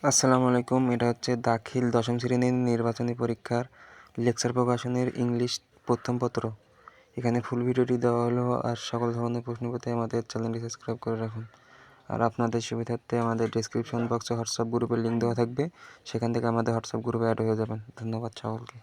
আসসালামু আলাইকুম। এটা হচ্ছে দাখিল দশম শ্রেণীর নির্বাচনী পরীক্ষার লেকচার প্রকাশনের ইংলিশ প্রথম পত্র। এখানে ফুল ভিডিওটি দেওয়া হলো। আর সকল ধরনের প্রশ্ন পেতে আমাদের চ্যানেলটি সাবস্ক্রাইব করে রাখুন। আর আপনাদের সুবিধার্থে আমাদের ডেসক্রিপশন বক্সে হোয়াটসঅ্যাপ গ্রুপের লিঙ্ক দেওয়া থাকবে, সেখান থেকে আমাদের হোয়াটসঅ্যাপ গ্রুপে অ্যাড হয়ে যাবেন। ধন্যবাদ সকলকে।